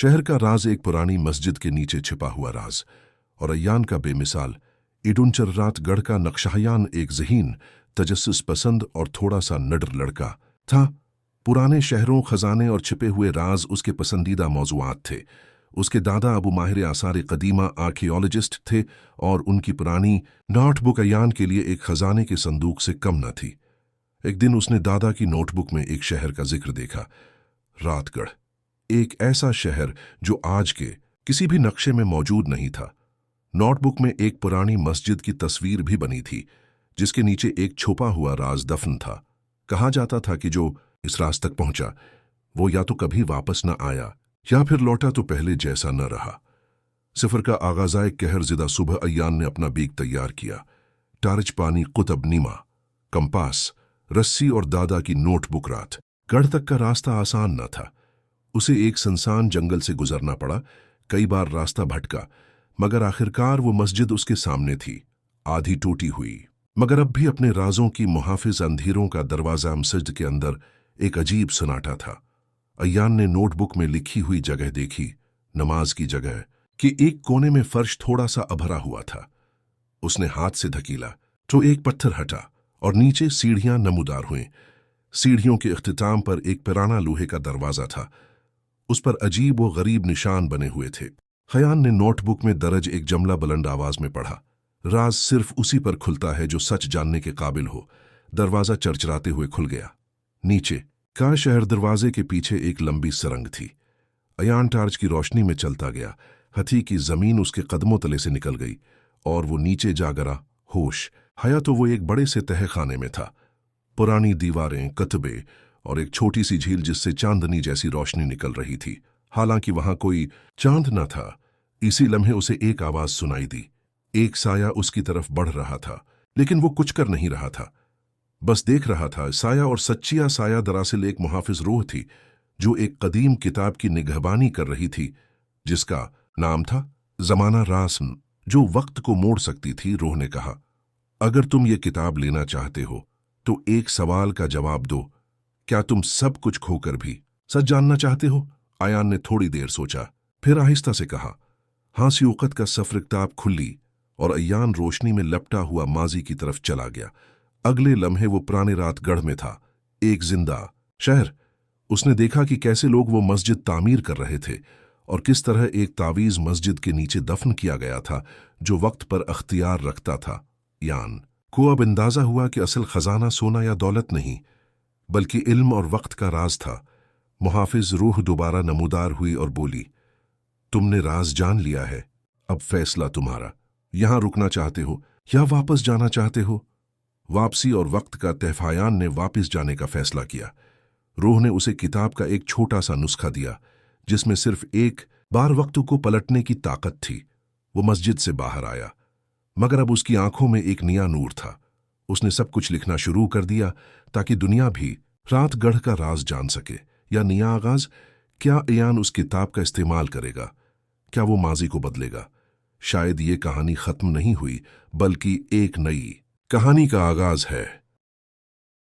शहर का राज एक पुरानी मस्जिद के नीचे छिपा हुआ राज। और अय्यान का बेमिसाल इडुनचर्रात गढ़ का नक्शायान एक ज़हीन, तजस्सुस पसंद और थोड़ा सा नडर लड़का था। पुराने शहरों, खजाने और छिपे हुए राज उसके पसंदीदा मौज़ूआत थे। उसके दादा अबू माहिर आसार कदीमा आर्कियोलॉजिस्ट थे और उनकी पुरानी नोटबुक अय्यान के लिए एक खजाने के संदूक से कम न थी। एक दिन उसने दादा की नोटबुक में एक शहर का जिक्र देखा, रातगढ़। एक ऐसा शहर जो आज के किसी भी नक्शे में मौजूद नहीं था। नोटबुक में एक पुरानी मस्जिद की तस्वीर भी बनी थी, जिसके नीचे एक छुपा हुआ राज दफन था। कहा जाता था कि जो इस राज तक पहुंचा वो या तो कभी वापस न आया या फिर लौटा तो पहले जैसा न रहा। सफर का आगाज़ाए कहर ज़िदा सुबह अय्यान ने अपना बीग तैयार किया। टारज पानी, कुतब नीमा, कंपास, रस्सी और दादा की नोटबुक रात। गढ़ तक का रास्ता आसान न था। उसे एक सुनसान जंगल से गुजरना पड़ा। कई बार रास्ता भटका, मगर आखिरकार वो मस्जिद उसके सामने थी, आधी टूटी हुई, मगर अब भी अपने राजों की मुहाफिज। अंधेरों का दरवाजा मस्जिद के अंदर एक अजीब सन्नाटा था। अय्यान ने नोटबुक में लिखी हुई जगह देखी, नमाज की जगह, कि एक कोने में फर्श थोड़ा सा अभरा हुआ था। उसने हाथ से धकीला तो एक पत्थर हटा और नीचे सीढ़ियां नमूदार हुईं। सीढ़ियों के इख्तिताम पर एक पुराना लोहे का दरवाजा था। उस पर अजीब व गरीब निशान बने हुए थे। अय्यान ने नोटबुक में दर्ज एक जुमला बुलंद आवाज में पढ़ा, राज सिर्फ उसी पर खुलता है जो सच जानने के काबिल हो। दरवाजा चरचराते हुए खुल गया। नीचे का शहर दरवाजे के पीछे एक लंबी सुरंग थी। अय्यान टार्च की रोशनी में चलता गया। हथी की जमीन उसके कदमों तले से निकल गई और वो नीचे जा गिरा। होश आया तो वो एक बड़े से तहखाने में था। पुरानी दीवारें, कतबे और एक छोटी सी झील जिससे चांदनी जैसी रोशनी निकल रही थी। हालांकि वहां कोई चांद न था। इसी लम्हे उसे एक आवाज सुनाई दी। एक साया उसकी तरफ बढ़ रहा था, लेकिन वो कुछ कर नहीं रहा था, बस देख रहा था। साया और सच्चिया साया दरअसल एक मुहाफिज रूह थी जो एक कदीम किताब की निगहबानी कर रही थी, जिसका नाम था जमाना रास्म, जो वक्त को मोड़ सकती थी। रूह ने कहा, अगर तुम ये किताब लेना चाहते हो तो एक सवाल का जवाब दो, क्या तुम सब कुछ खोकर भी सच जानना चाहते हो? अय्यान ने थोड़ी देर सोचा, फिर आहिस्ता से कहा, हाँ। सियोकत का सफर किताब खुली और अय्यान रोशनी में लपटा हुआ माजी की तरफ चला गया। अगले लम्हे वो पुराने रातगढ़ में था, एक जिंदा शहर। उसने देखा कि कैसे लोग वो मस्जिद तामीर कर रहे थे और किस तरह एक तावीज़ मस्जिद के नीचे दफन किया गया था जो वक्त पर अख्तियार रखता था। यान को अब अंदाजा हुआ कि असल खजाना सोना या दौलत नहीं, बल्कि इल्म और वक्त का राज था। मुहाफिज रूह दोबारा नमूदार हुई और बोली, तुमने राज जान लिया है, अब फैसला तुम्हारा। यहां रुकना चाहते हो या वापस जाना चाहते हो? वापसी और वक्त का तहफ़ायान ने वापस जाने का फैसला किया। रूह ने उसे किताब का एक छोटा सा नुस्खा दिया, जिसमें सिर्फ एक बार वक्त को पलटने की ताकत थी। वो मस्जिद से बाहर आया, मगर अब उसकी आंखों में एक नया नूर था। उसने सब कुछ लिखना शुरू कर दिया ताकि दुनिया भी रातगढ़ का राज जान सके। या नया आगाज? क्या अय्यान उस किताब का इस्तेमाल करेगा? क्या वो माजी को बदलेगा? शायद ये कहानी खत्म नहीं हुई, बल्कि एक नई कहानी का आगाज है।